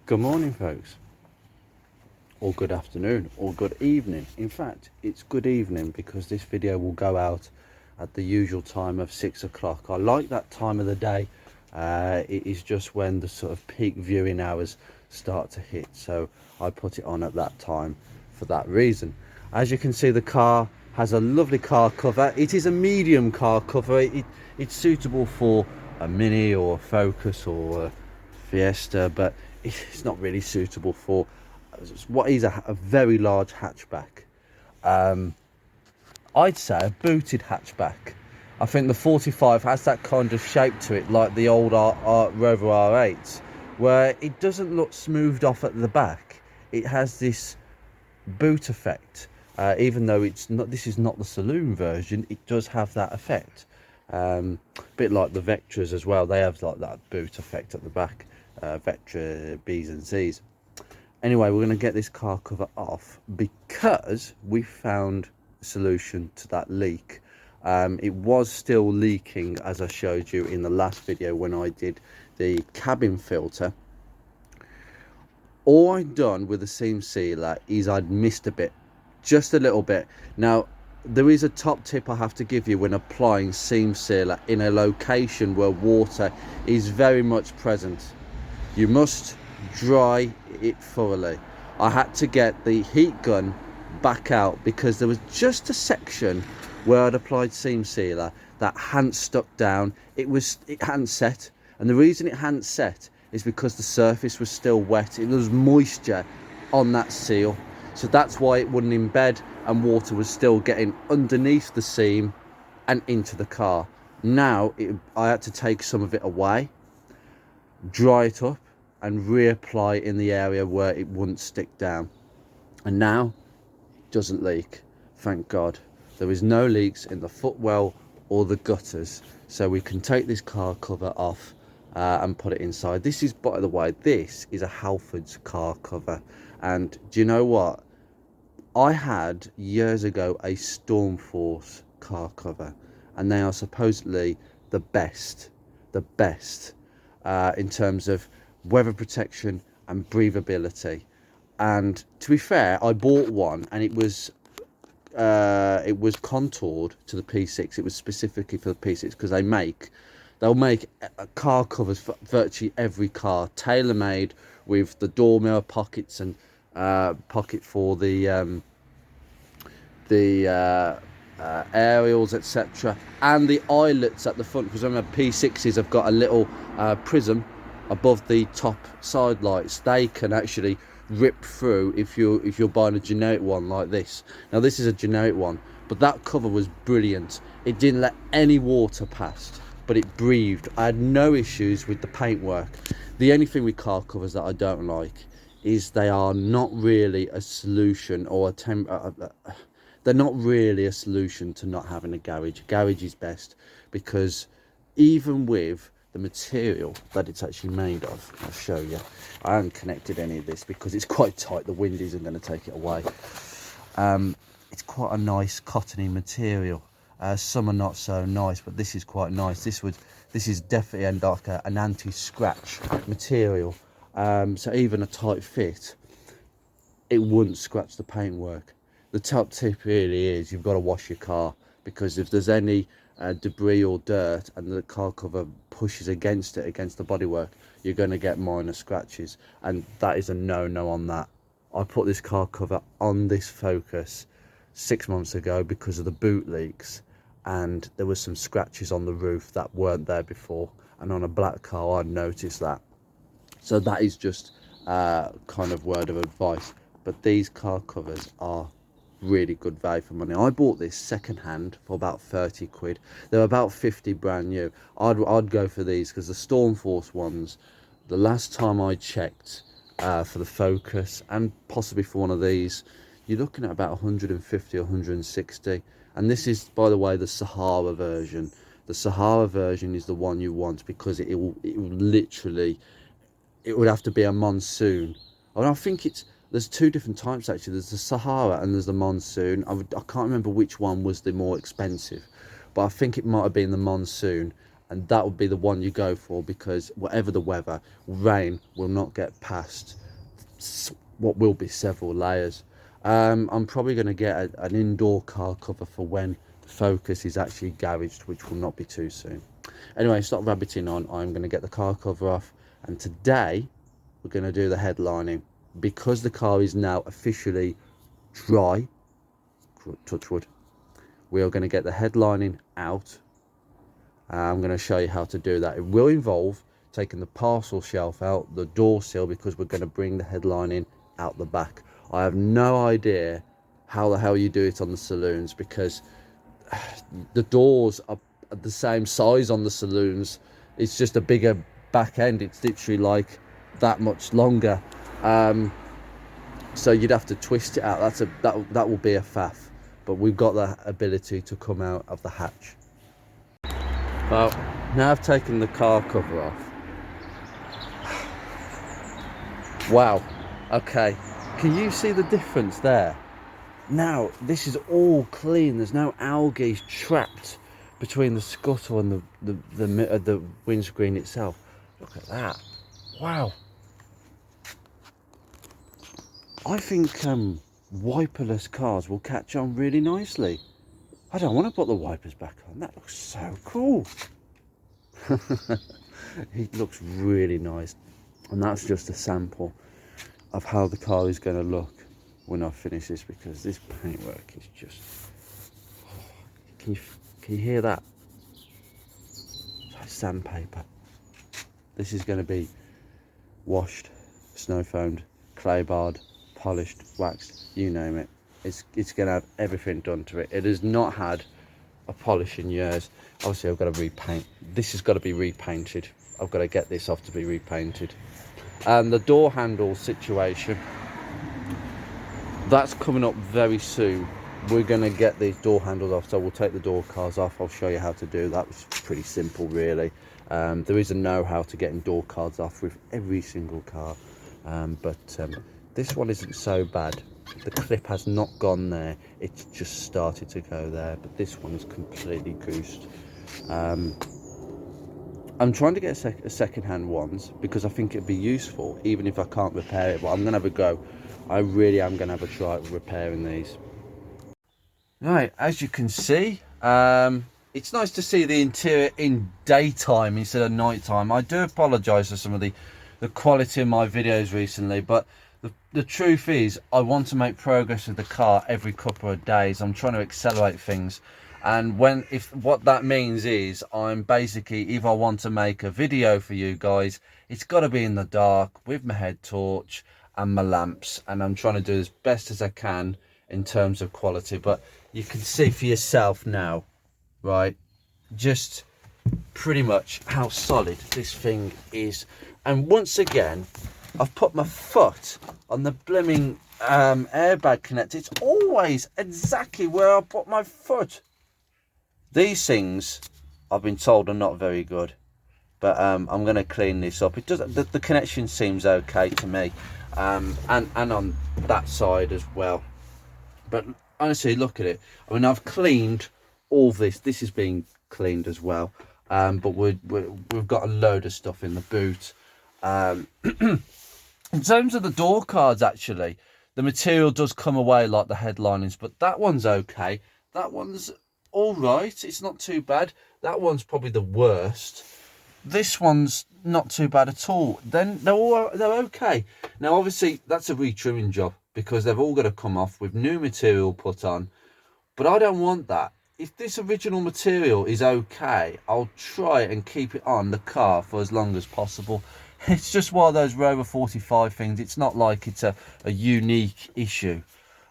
Good morning, folks, or good afternoon, or good evening. In fact, it's good evening because this video will go out at the usual time of 6 o'clock. I like that time of the day. It is just when the sort of peak viewing hours start to hit, so I put it on at that time for that reason. As you can see, the car has a lovely car cover. It is a medium car cover. It's suitable for a Mini or a Focus or a Fiesta, but it's not really suitable for what is a very large hatchback. I'd say a booted hatchback. I think the 45 has that kind of shape to it, like the old Rover R8s, where it doesn't look smoothed off at the back. It has this boot effect, even though it's not. This is not the saloon version. It does have that effect. A bit like the Vectras as well. They have like that boot effect at the back. Vectra B's and C's. Anyway, we're going to get this car cover off because we found a solution to that leak. It was still leaking, as I showed you in the last video when I did the cabin filter. All I'd done with the seam sealer is I'd missed a bit, just a little bit. Now, there is a top tip I have to give you when applying seam sealer in a location where water is very much present. You must dry it thoroughly. I had to get the heat gun back out because there was just a section where I'd applied seam sealer that hadn't stuck down. It hadn't set, and the reason it hadn't set is because the surface was still wet. There was moisture on that seal, so that's why it wouldn't embed, and water was still getting underneath the seam and into the car. Now I had to take some of it away, dry it up, and reapply in the area where it wouldn't stick down, and now it doesn't leak, thank God. There is no leaks in the footwell or the gutters, so we can take this car cover off and put it inside. This is, by the way, this is a Halfords car cover, and do you know what? I had years ago a Stormforce car cover, and they are supposedly the best in terms of weather protection and breathability. And to be fair, I bought one, and it was contoured to the P6. It was specifically for the P6 because they'll make car covers for virtually every car, tailor-made, with the door mirror pockets and pocket for the aerials, etc., and the eyelets at the front, because remember P6s have got a little prism above the top side lights. They can actually rip through if you're buying a generic one like this. Now this is a generic one, but that cover was brilliant. It didn't let any water past, but it breathed. I had no issues with the paintwork. The only thing with car covers that I don't like is they are not really a solution, or they're not really a solution to not having a garage. Garage is best, because even with the material that it's actually made of, I'll show you. I haven't connected any of this because it's quite tight. The wind isn't going to take it away. It's quite a nice cottony material. Some are not so nice, but this is quite nice. This is definitely like an anti-scratch material. So even a tight fit, it wouldn't scratch the paintwork. The top tip really is you've got to wash your car, because if there's any debris or dirt and the car cover pushes against the bodywork, you're going to get minor scratches, and that is a no on that. I put this car cover on this Focus 6 months ago because of the boot leaks, and there was some scratches on the roof that weren't there before, and on a black car I'd noticed that. So that is just kind of word of advice. But these car covers are really good value for money. I bought this second hand for about 30 quid. They're about 50 brand new. I'd go for these, because the Stormforce ones, the last time I checked for the Focus and possibly for one of these, you're looking at about 150 or 160. And this is, by the way, the Sahara version. The Sahara version is the one you want, because it will literally, it would have to be a monsoon. I think there's two different types actually. There's the Sahara and there's the monsoon. I can't remember which one was the more expensive, but I think it might have been the monsoon. and that would be the one you go for, because whatever the weather, rain will not get past what will be several layers. I'm probably going to get an indoor car cover for when the Focus is actually garaged, which will not be too soon. Anyway, stop rabbiting on. I'm going to get the car cover off, and today we're going to do the headlining. Because the car is now officially dry, touch wood, we are going to get the headlining out. I'm going to show you how to do that. It will involve taking the parcel shelf out, the door sill, because we're going to bring the headlining out the back. I have no idea how the hell you do it on the saloons, because the doors are the same size on the saloons. It's just a bigger back end. It's literally like that much longer. So you'd have to twist it out. That will be a faff, but we've got the ability to come out of the hatch. Well, now I've taken the car cover off. Wow, okay, can you see the difference there? Now this is all clean. There's no algae trapped between the scuttle and the windscreen itself. Look at that. Wow. I think wiperless cars will catch on really nicely. I don't want to put the wipers back on. That looks so cool. It looks really nice. And that's just a sample of how the car is going to look when I finish this, because this paintwork is just... Can you hear that? It's like sandpaper. This is going to be washed, snow foamed, clay barred, polished, waxed, you name it. It's going to have everything done to it. It has not had a polish in years. Obviously I've got to repaint. This has got to be repainted. I've got to get this off to be repainted. And the door handle situation, that's coming up very soon. We're going to get these door handles off, so we'll take the door cars off. I'll show you how to do that. It's pretty simple, really. There is a know-how to getting door cards off with every single car, but this one isn't so bad. The clip has not gone there, it's just started to go there, but this one is completely goosed. I'm trying to get a second-hand ones, because I think it'd be useful, even if I can't repair it. But I'm going to have a go. I really am going to have a try at repairing these. Right, as you can see, it's nice to see the interior in daytime instead of nighttime. I do apologise for some of the quality of my videos recently, but the truth is, I want to make progress with the car every couple of days. I'm trying to accelerate things, and what that means is, I'm basically, if I want to make a video for you guys, it's got to be in the dark with my head torch and my lamps, and I'm trying to do as best as I can in terms of quality. But you can see for yourself now, right, just pretty much how solid this thing is. And once again, I've put my foot on the blooming airbag connector. It's always exactly where I put my foot. These things, I've been told, are not very good, but I'm going to clean this up. It does. The connection seems okay to me, and on that side as well. But honestly, look at it. I mean, I've cleaned all this. This is being cleaned as well, but we've got a load of stuff in the boot. In terms of the door cards, actually, the material does come away like the headlinings, but that one's okay. That one's all right. It's not too bad. That one's probably the worst. This one's not too bad at all. Then they're okay. Now, obviously, that's a retrimming job, because they've all got to come off with new material put on. But I don't want that. If this original material is okay, I'll try and keep it on the car for as long as possible. It's just one of those Rover 45 things. It's not like it's a unique issue.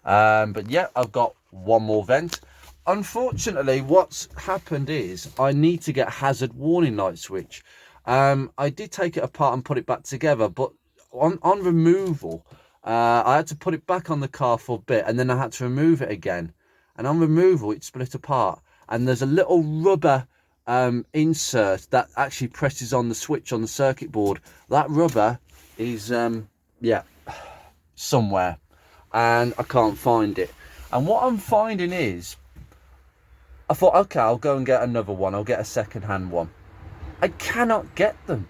But yeah, I've got one more vent. Unfortunately, what's happened is I need to get a hazard warning light switch. I did take it apart and put it back together, but on removal, I had to put it back on the car for a bit, and then I had to remove it again. And on removal, it split apart. And there's a little rubber insert that actually presses on the switch on the circuit board. That rubber is somewhere, and I can't find it. And what I'm finding is, I thought, okay, I'll go and get another one. I'll get a second-hand one. I cannot get them.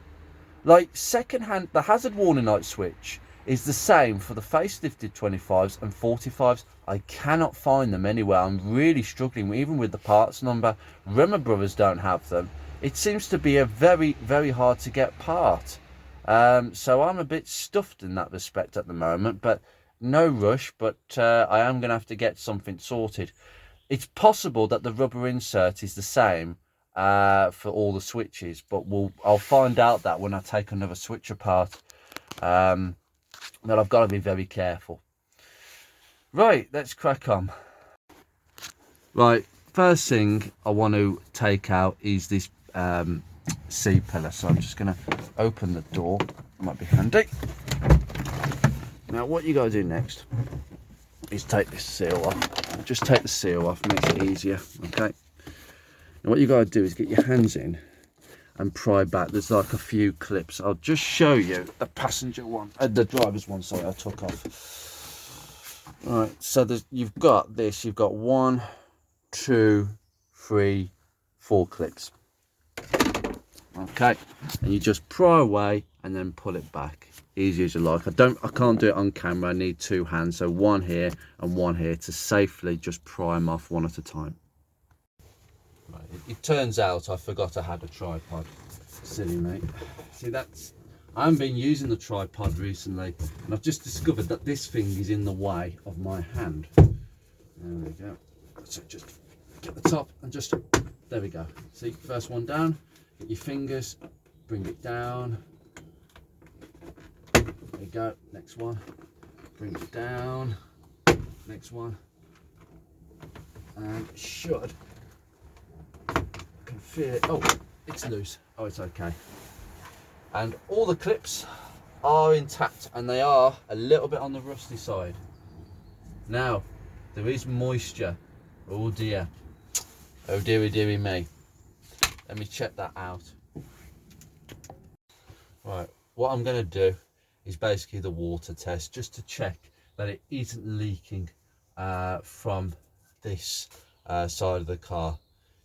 Like second-hand, the hazard warning light switch is the same for the facelifted 25s and 45s. I cannot find them anywhere. I'm really struggling, even with the parts number. Rimmer Brothers don't have them. It seems to be a very, very hard to get part. So I'm a bit stuffed in that respect at the moment, but no rush. But I am going to have to get something sorted. It's possible that the rubber insert is the same for all the switches, but I'll find out that when I take another switch apart. But I've got to be very careful. Right, let's crack on. Right, first thing I want to take out is this C-pillar. So I'm just going to open the door. Might be handy. Now what you got to do next is take this seal off. Just take the seal off, makes it easier. Okay. Now what you got to do is get your hands in and pry back. There's like a few clips. I'll just show you the passenger one, the driver's one. Sorry, I took off. All right. So you've got this. You've got 1, 2, 3, 4 clips. Okay, and you just pry away and then pull it back, easy as you like. I can't do it on camera. I need 2 hands, so 1 here and 1 here to safely just pry them off one at a time. Right, it turns out I forgot I had a tripod. Silly mate. See, I haven't been using the tripod recently, and I've just discovered that this thing is in the way of my hand. There we go. So just get the top and just, there we go. See, first one down. Get your fingers, bring it down. There you go. Next one. Bring it down. Next one. And should. I can feel it. Oh, it's loose. Oh, it's okay. And all the clips are intact, and they are a little bit on the rusty side. Now, there is moisture. Oh dear. Oh dearie, dearie me. Let me check that out. Right, what I'm going to do is basically the water test, just to check that it isn't leaking from this side of the car,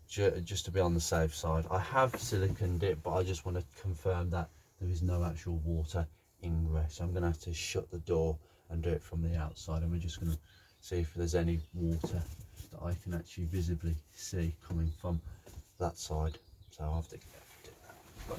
just to be on the safe side. I have siliconed it, but I just want to confirm that there is no actual water ingress. I'm going to have to shut the door and do it from the outside, and we're just going to see if there's any water that I can actually visibly see coming from that side. So I'll have to do that.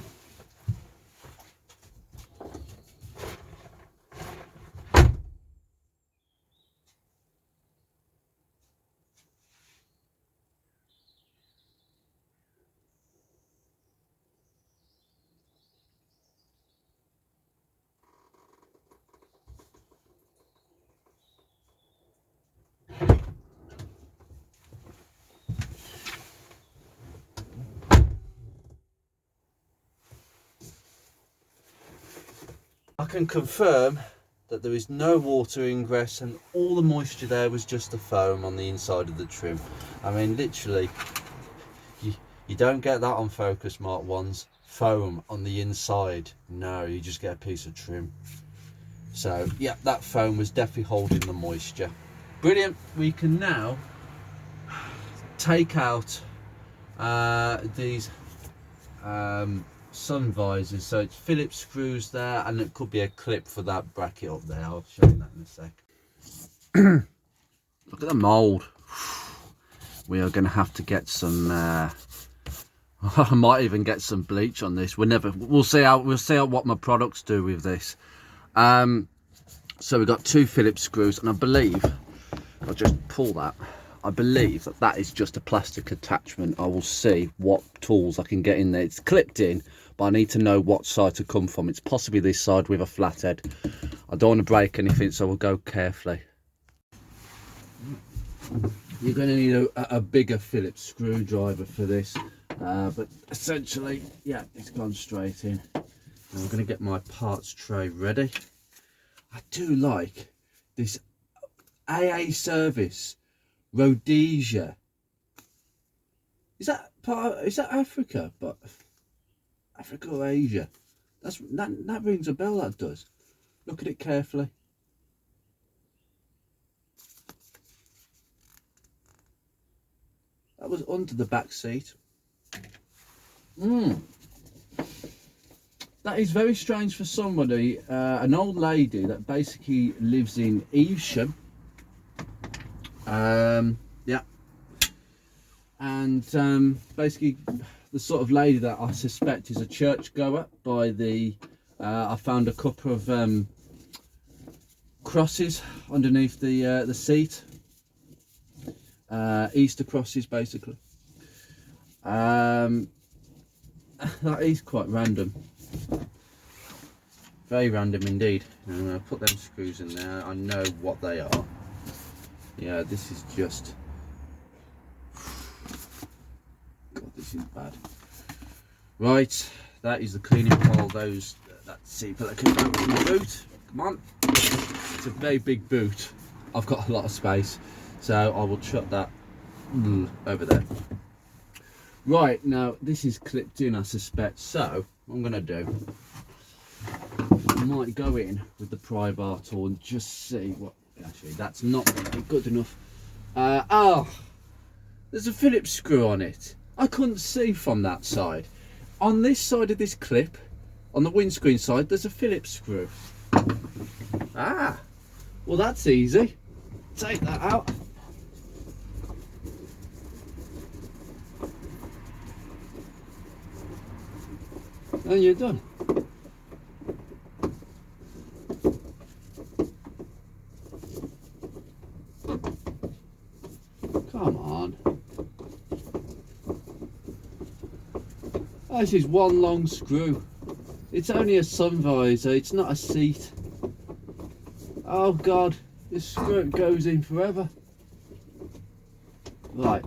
I can confirm that there is no water ingress, and all the moisture there was just the foam on the inside of the trim. I mean, literally, you don't get that on Focus Mark 1s. Foam on the inside. No, you just get a piece of trim. So, yeah, that foam was definitely holding the moisture. Brilliant. We can now take out these sun visors. So it's Phillips screws there, and it could be a clip for that bracket up there. I'll show you that in a sec. Look at the mold. We are going to have to get some I might even get some bleach on this. We'll see what my products do with this. So we've got 2 Phillips screws, and I believe I'll just pull that. I believe that is just a plastic attachment. I will see what tools I can get in there. It's clipped in, but I need to know what side to come from. It's possibly this side with a flathead. I don't want to break anything, so we'll go carefully. You're going to need a bigger Phillips screwdriver for this, but essentially, yeah, it's gone straight in. Now I'm going to get my parts tray ready. I do like this AA service Rhodesia. Is that Africa? But Africa or Asia? That rings a bell. That does. Look at it carefully. That was under the back seat. that is very strange for somebody, an old lady that basically lives in Evesham. Yeah. And basically the sort of lady that I suspect is a churchgoer by the, I found a couple of crosses underneath the seat. Easter crosses, basically. That is quite random. Very random indeed. I'm going to put them screws in there. I know what they are. Yeah, this is just... God, this is bad. Right, that is the cleaning pile. That seat pillow can go in the boot. Come on. It's a very big boot. I've got a lot of space, so I will chuck that over there. Right, now this is clipped in, I suspect, so what I'm going to do, I might go in with the pry bar tool and just see what, actually that's not good enough. Oh, there's a Phillips screw on it. I couldn't see from that side. On this side of this clip, on the windscreen side, there's a Phillips screw. Ah, well that's easy. Take that out. And you're done. Come on. This is one long screw. It's only a sun visor, it's not a seat. Oh God, this screw goes in forever. Right.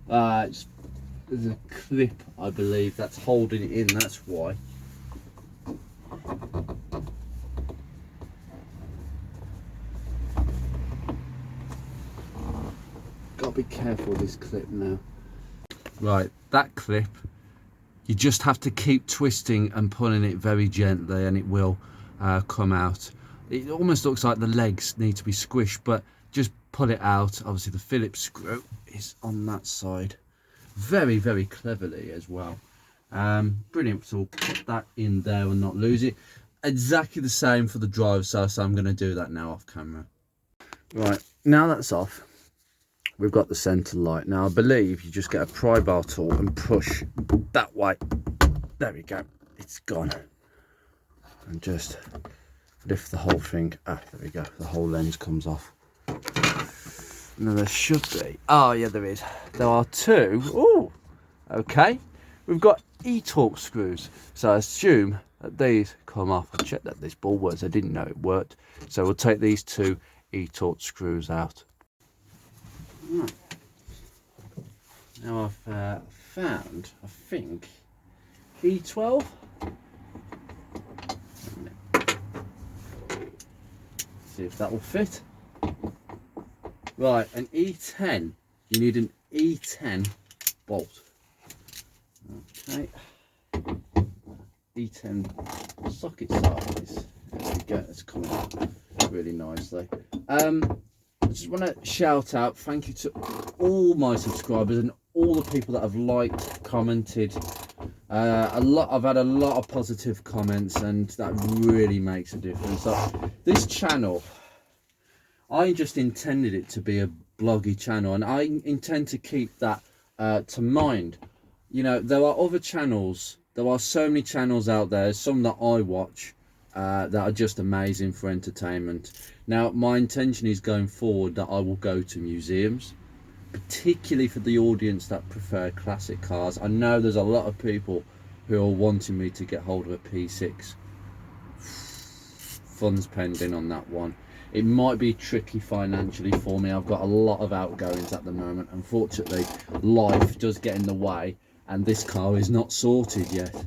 There's a clip, I believe, that's holding it in, that's why. Gotta be careful with this clip now. Right, that clip, you just have to keep twisting and pulling it very gently and it will come out. It almost looks like the legs need to be squished, but just pull it out. Obviously the Phillips screw is on that side. Very, very cleverly as well. Brilliant. So we'll put that in there and not lose it. Exactly the same for the drive side, so I'm going to do that now off camera. Right, now that's off, we've got the centre light. Now I believe you just get a pry bar tool and push that way. There we go, it's gone. And just lift the whole thing. Ah, there we go, the whole lens comes off. Now there should be, oh yeah there is, there are two. Oh, okay, we've got e-torque screws, so I assume that these come off. I checked that this ball works, I didn't know it worked, so we'll take these two e-torque screws out. Right. Now I've found, I think, E12. See if that will fit. Right, an E10. You need an E10 bolt. Okay. E10 socket size. There we go. That's coming out really nicely. I just want to shout out thank you to all my subscribers and all the people that have liked, commented. I've had a lot of positive comments, and that really makes a difference. So this channel, I just intended it to be a bloggy channel, and I intend to keep that to mind. You know, there are other channels, there are so many channels out there, some that I watch that are just amazing for entertainment. Now my intention is going forward that I will go to museums, particularly for the audience that prefer classic cars. I know there's a lot of people who are wanting me to get hold of a P6. Funds pending on that one. It might be tricky financially for me. I've got a lot of outgoings at the moment. Unfortunately, life does get in the way, and this car is not sorted yet.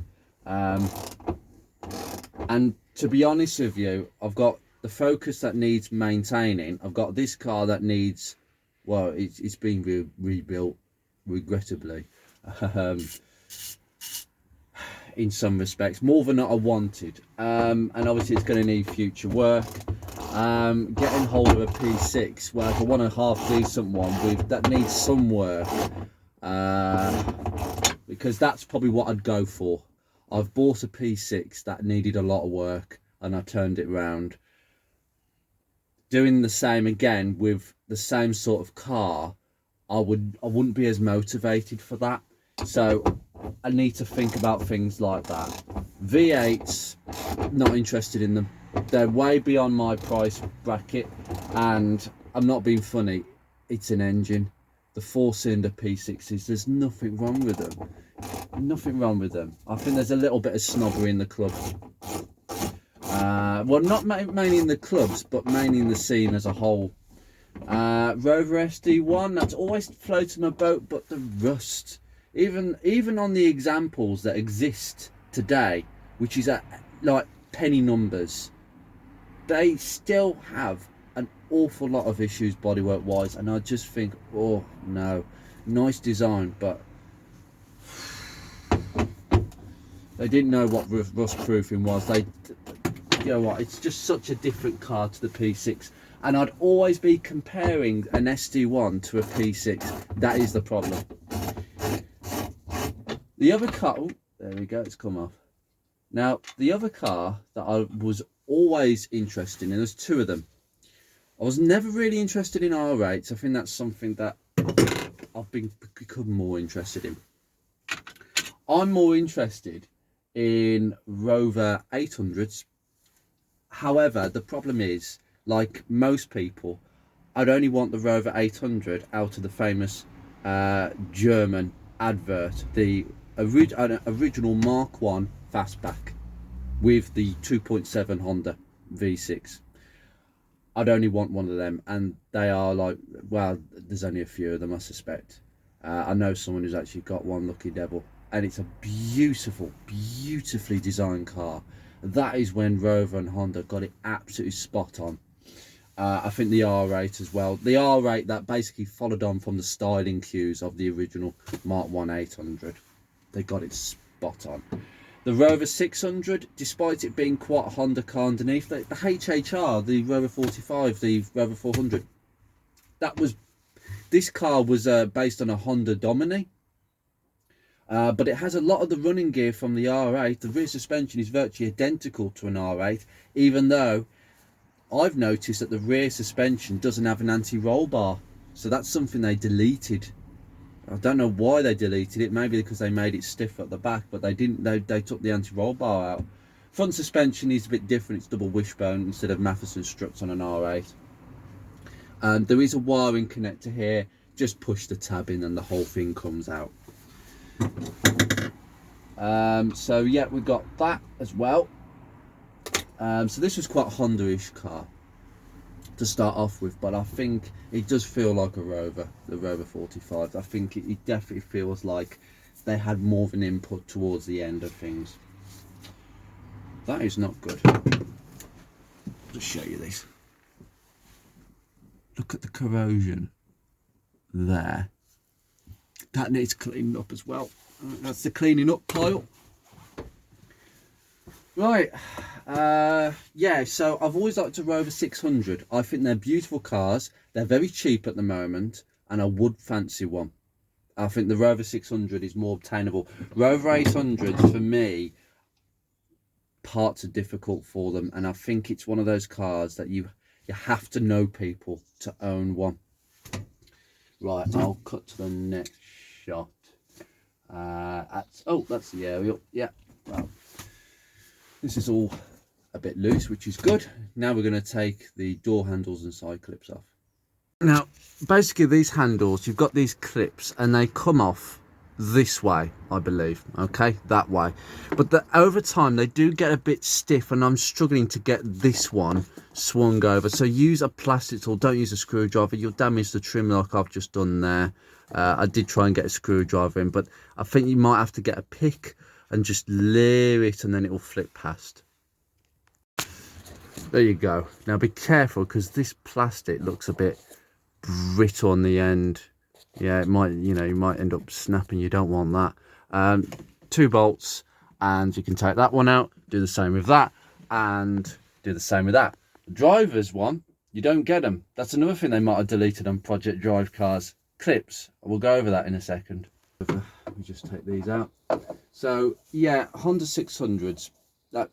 And to be honest with you, I've got the Focus that needs maintaining. I've got this car that needs, well, it's being rebuilt, regrettably, in some respects, more than I wanted. And obviously it's going to need future work. Getting hold of a P6, well, if I want a half decent one that needs some work, because that's probably what I'd go for. I've bought a P6 that needed a lot of work and I turned it round. Doing the same again with the same sort of car, I wouldn't be as motivated for that. So I need to think about things like that. V8s, not interested in them. They're way beyond my price bracket, and I'm not being funny, it's an engine. The 4-cylinder P6s, there's nothing wrong with them. Nothing wrong with them. I think there's a little bit of snobbery in the club. Well, not mainly in the clubs, but mainly in the scene as a whole. Rover SD1, that's always floated my boat, but the rust, even on the examples that exist today, which is at like penny numbers, they still have an awful lot of issues bodywork wise, and I just think, oh no, nice design, but they didn't know what rust proofing was. You know what, it's just such a different car to the P6, and I'd always be comparing an SD1 to a P6. That is the problem. The other car, oh, there we go, it's come off. Now, the other car that I was always interested in, there's two of them. I was never really interested in R8s. I think that's something that I've become more interested in. I'm more interested in Rover 800s. However, the problem is, like most people, I'd only want the Rover 800 out of the famous German advert, the original Mark 1 fastback with the 2.7 Honda V6. I'd only want one of them, and they are like, well, there's only a few of them, I suspect. I know someone who's actually got one, lucky devil, and it's a beautifully designed car. That is when Rover and Honda got it absolutely spot on. I think the R8 as well. The R8 that basically followed on from the styling cues of the original Mark 1 800. They got it spot on. The Rover 600, despite it being quite a Honda car underneath, the HHR, the Rover 45, the Rover 400, this car was based on a Honda Domini. But it has a lot of the running gear from the R8. The rear suspension is virtually identical to an R8, even though I've noticed that the rear suspension doesn't have an anti-roll bar. So that's something they deleted. I don't know why they deleted it. Maybe because they made it stiff at the back, but they didn't. They took the anti-roll bar out. Front suspension is a bit different. It's double wishbone instead of Matheson struts on an R8. And there is a wiring connector here. Just push the tab in and the whole thing comes out. So yeah, we got that as well. So this was quite a Honda-ish car to start off with, but I think it does feel like a Rover, the Rover 45. I think it definitely feels like they had more of an input towards the end of things. That is not good. I'll just show you this. Look at the corrosion there. That needs cleaning up as well. That's the cleaning up pile. Right, yeah, so I've always liked a Rover 600. I think they're beautiful cars. They're very cheap at the moment, and I would fancy one. I think the Rover 600 is more obtainable. Rover 800s, for me, parts are difficult for them, and I think it's one of those cars that you have to know people to own one. Right, I'll cut to the next shot. That's the aerial. Yeah, well, this is all a bit loose, which is good. Now we're going to take the door handles and side clips off. Now, basically these handles, you've got these clips and they come off this way, I believe, okay, that way. But over time they do get a bit stiff, and I'm struggling to get this one swung over. So use a plastic tool, don't use a screwdriver. You'll damage the trim like I've just done there. I did try and get a screwdriver in, but I think you might have to get a pick and just leer it, and then it will flip past. There you go. Now be careful, because this plastic looks a bit brittle on the end. Yeah, it might, you might end up snapping. You don't want that. 2 bolts, and you can take that one out, do the same with that, and do the same with that. The driver's one, you don't get them. That's another thing they might have deleted on Project Drive cars. Clips. We'll go over that in a second. Let me just take these out. So yeah, Honda 600s, that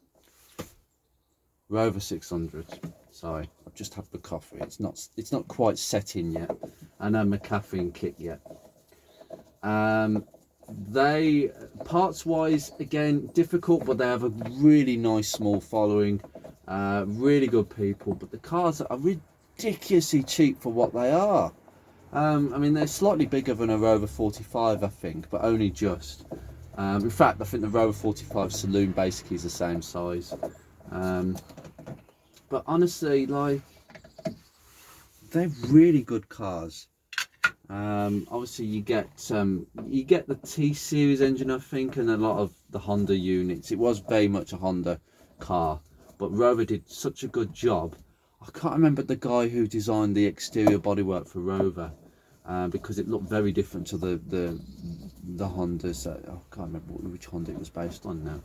Rover 600s. Sorry, I've just had the coffee. It's not quite set in yet. I know my caffeine kick yet. They, parts wise, again difficult, but they have a really nice small following. Really good people, but the cars are ridiculously cheap for what they are. I mean, they're slightly bigger than a Rover 45, I think, but only just. In fact, I think the Rover 45 Saloon basically is the same size. But honestly, like, they're really good cars. Obviously you get the T series engine, I think, and a lot of the Honda units. It was very much a Honda car, but Rover did such a good job. I can't remember the guy who designed the exterior bodywork for Rover, because it looked very different to the Hondas. I can't remember which Honda it was based on now.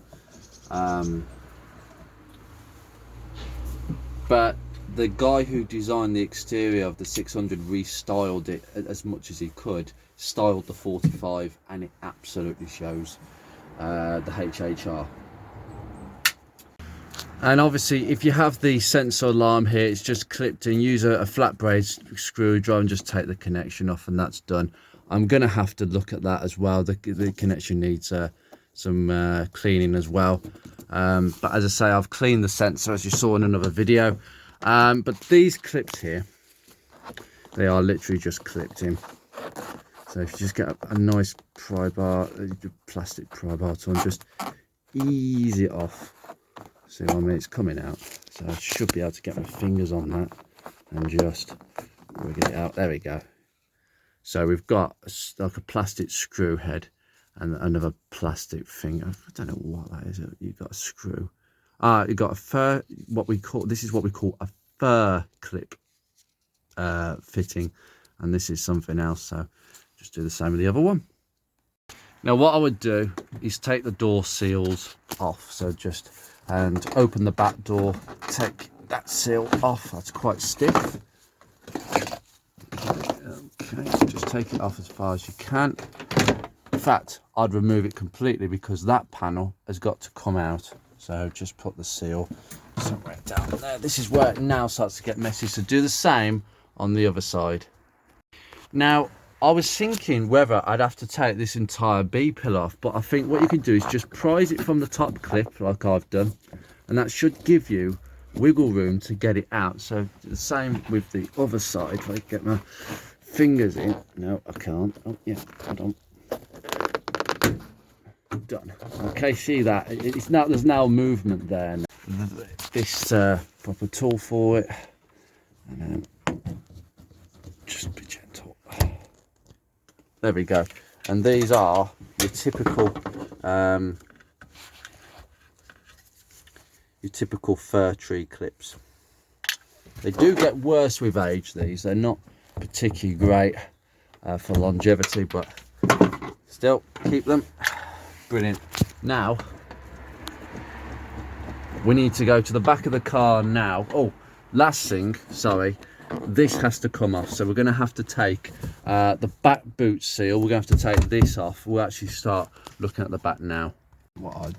But the guy who designed the exterior of the 600 restyled it as much as he could, styled the 45, and it absolutely shows. The HHR. And obviously, if you have the sensor alarm here, it's just clipped in. Use a flat blade screwdriver and just take the connection off, and that's done. I'm going to have to look at that as well. The connection needs some cleaning as well. But as I say, I've cleaned the sensor, as you saw in another video. But these clips here, they are literally just clipped in. So if you just get a nice pry bar, plastic pry bar tool, and just ease it off. See what I mean? It's coming out, so I should be able to get my fingers on that and just wiggle it out. There we go. So we've got like a plastic screw head and another plastic thing. I don't know what that is. You've got a screw. You've got a fur. This is what we call a fur clip fitting, and this is something else. So just do the same with the other one. Now what I would do is take the door seals off. So just open the back door, take that seal off. That's quite stiff. Okay, so just take it off as far as you can. In fact, I'd remove it completely because that panel has got to come out. So just put the seal somewhere down there. This is where it now starts to get messy, so do the same on the other side. Now I was thinking whether I'd have to take this entire B-pillar off, but I think what you can do is just prise it from the top clip like I've done, and that should give you wiggle room to get it out. So the same with the other side. If I get my fingers in. No, I can't. Oh yeah, hold on. Done. Okay, see that? It's now, there's now movement there. This proper tool for it, and then just be gentle. There we go. And these are your typical fir tree clips. They do get worse with age. They're not particularly great for longevity, but still keep them. Brilliant. Now we need to go to the back of the car now. Oh, last thing, sorry, this has to come off. So we're going to have to take the back boot seal. We're going to have to take this off. We'll actually start looking at the back now. What I'll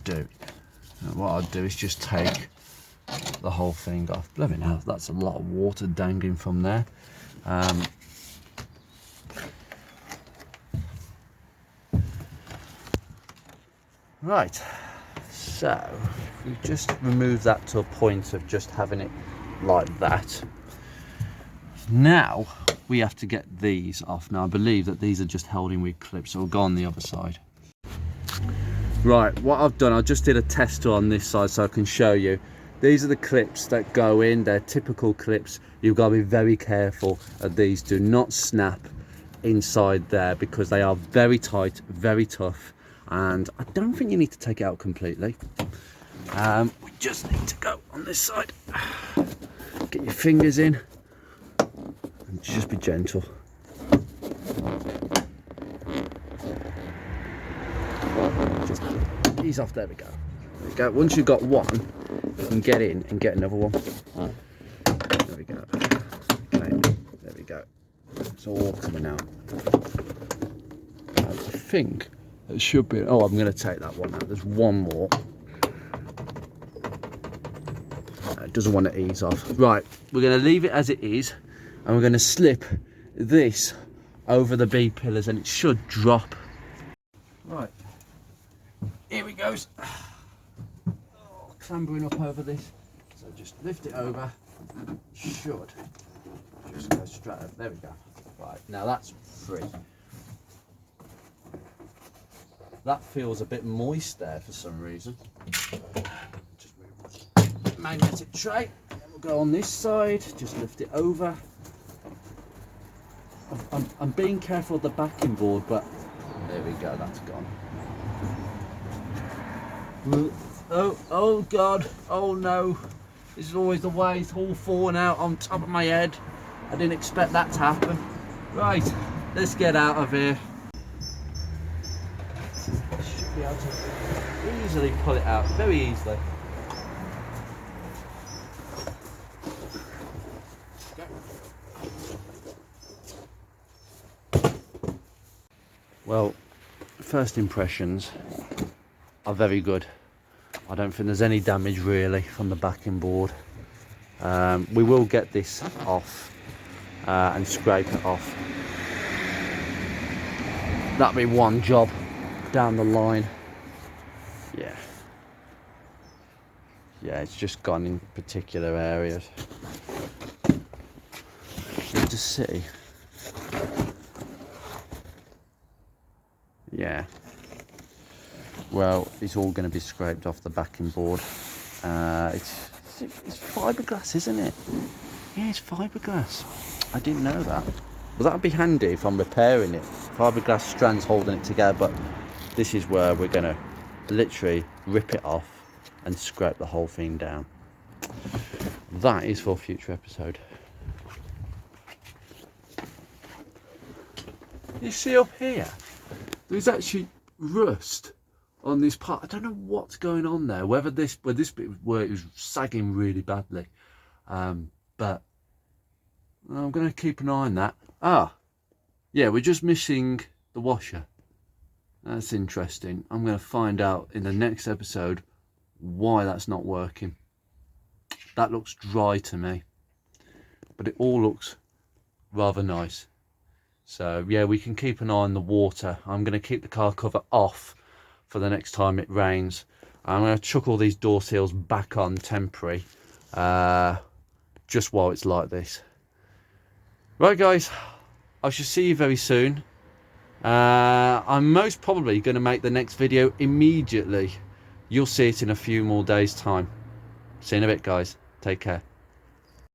do is just take the whole thing off. Blimey now, that's a lot of water dangling from there. Right, so if we just remove that to a point of just having it like that. Now we have to get these off. Now I believe that these are just held in with clips, so we'll go on the other side. Right, what I've done, I just did a tester on this side so I can show you. These are the clips that go in. They're typical clips. You've got to be very careful of these. Do not snap inside there because they are very tight, very tough, and I don't think you need to take it out completely. We just need to go on this side. Get your fingers in and just be gentle. Just ease off. There we go. There we go. Once you've got one, you can get in and get another one. There we go. Okay, there we go. It's all coming out. I think It should be. Oh, I'm going to take that one out. There's one more. It doesn't want to ease off. Right, we're going to leave it as it is, and we're going to slip this over the B pillars, and it should drop. Right, here we goes. Oh, clambering up over this. So just lift it over. Should just go straight up. There we go. Right, now that's free. That feels a bit moist there for some reason. Just move the magnetic tray. And then we'll go on this side. Just lift it over. I'm being careful of the backing board, but there we go. That's gone. Oh God! Oh no! This is always the way. It's all falling out on top of my head. I didn't expect that to happen. Right, let's get out of here. Should be able to easily pull it out, very easily. Well, first impressions are very good. I don't think there's any damage really from the backing board. We will get this off and scrape it off. That'll be one job down the line. Yeah, it's just gone in particular areas. Good to see. Yeah, well, it's all going to be scraped off the backing board. It's fiberglass, isn't it? Yeah, it's fiberglass. I didn't know that. Well, that would be handy if I'm repairing it. Fiberglass strands holding it together, but this is where we're going to literally rip it off and scrape the whole thing down. That is for a future episode. You see up here, there's actually rust on this part. I don't know what's going on there, whether this bit where it was sagging really badly, but I'm going to keep an eye on that. Yeah, we're just missing the washer. That's interesting. I'm going to find out in the next episode why that's not working. That looks dry to me, but it all looks rather nice. So yeah, we can keep an eye on the water. I'm going to keep the car cover off for the next time it rains. I'm going to chuck all these door seals back on temporary, just while it's like this. Right guys, I shall see you very soon. I'm most probably going to make the next video immediately. You'll see it in a few more days time. See you in a bit guys. Take care.